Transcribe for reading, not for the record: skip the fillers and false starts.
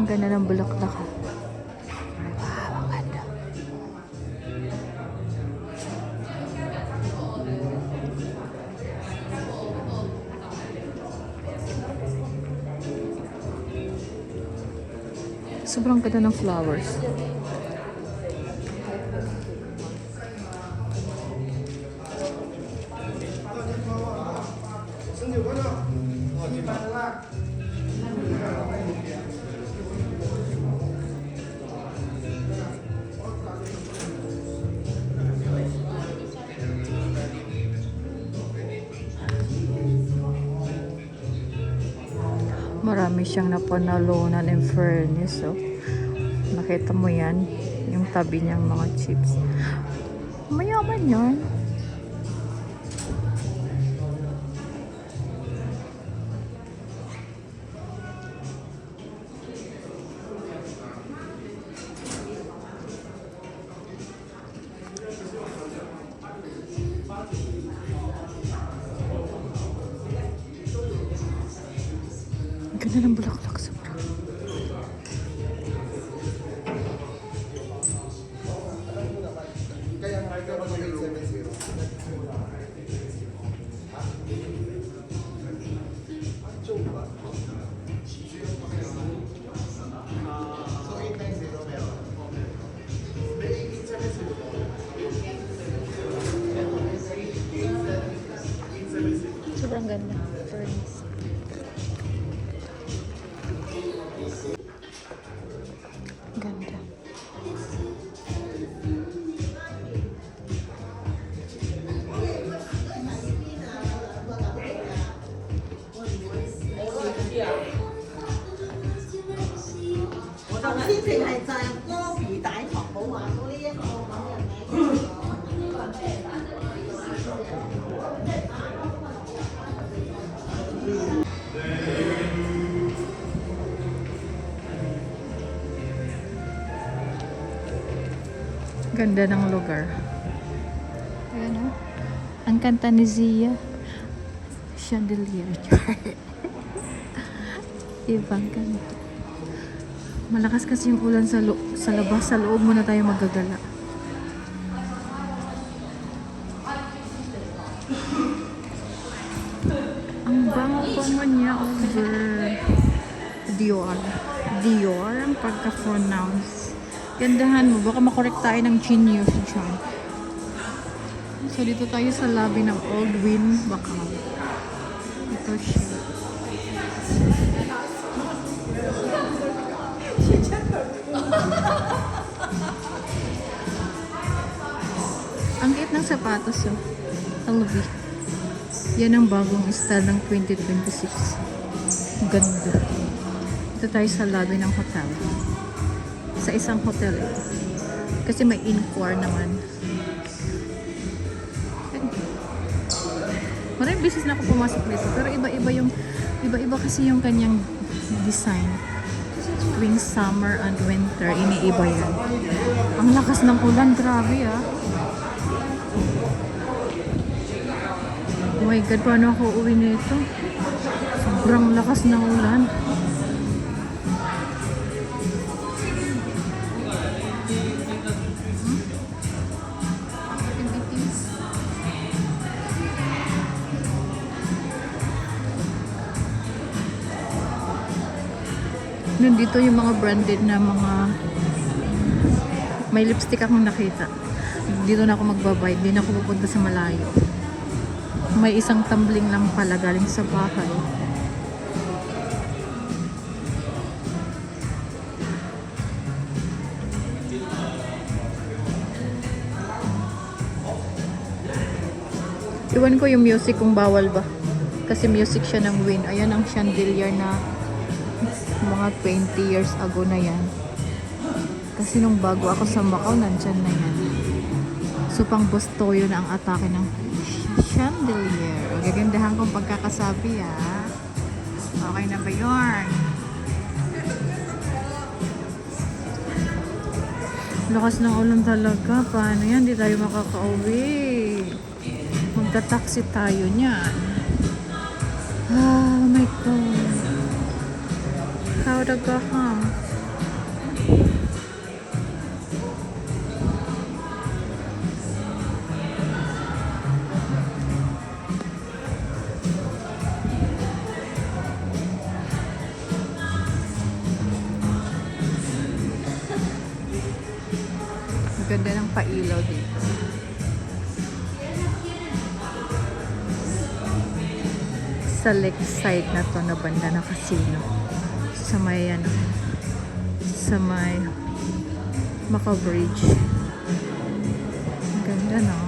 ganda ng bulaklak ha. Wow, ang ganda. Sobrang ganda ng flowers. Marami siyang napanalunan in fairness. So, nakita mo yan, yung tabi niyang mga chips. Mayaman yan. Ang ganda ng bulaklak sobra. Sobrang ganda. Furnace. Ganda. Ganda ng lugar. Ayan o. Ang kanta ni Zia. Chandelier. Ibang kanta. Malakas kasi yung ulan sa labas. Sa loob muna tayo magagala. Ang bango niya over. Dior. Dior ang pagka-pronounce. Gandahan mo, baka makorek tayo ng genius dyan. So, dito tayo sa lobby ng Old Wynn Macau. Ito siya. Ang liit ng sapatos, oh. LV. Yan ang bagong style ng 2026. Ganda. Dito tayo sa lobby ng hotel. Sa isang hotel ito. Kasi may in-core naman. Maraming business na ako pumasok dito. Pero iba-iba kasi yung kanyang design. Tuwing summer and winter, iniiba yan. Ang lakas ng ulan, grabe ah. Oh my God, paano ako uwi nito? Sobrang lakas ng ulan. Nandito yung mga branded na mga may lipstick akong nakita. Dito na ako magbabayad. Hindi na ako pupunta sa malayo. May isang tumbling lang pala galing sa bahay. Iwan ko yung music kung bawal ba. Kasi music siya ng Wynn. Ayan ang chandelier na mga 20 years ago na yan. Kasi nung bago ako sa Macau, nandyan na yan. So, pang Bustoyo na ang atake ng chandelier. Gagandahan kong pagkakasabi, ah. Okay na ba yun? Lakas ng ulan talaga. Paano yan? Di tayo makaka-uwi. Magta-taxi tayo niyan. Oh my God. How to go home? Ganda ng pailaw dito. Sa lakeside na to na banda na casino. Sa may ano, sa may Macau Bridge. Ganda no?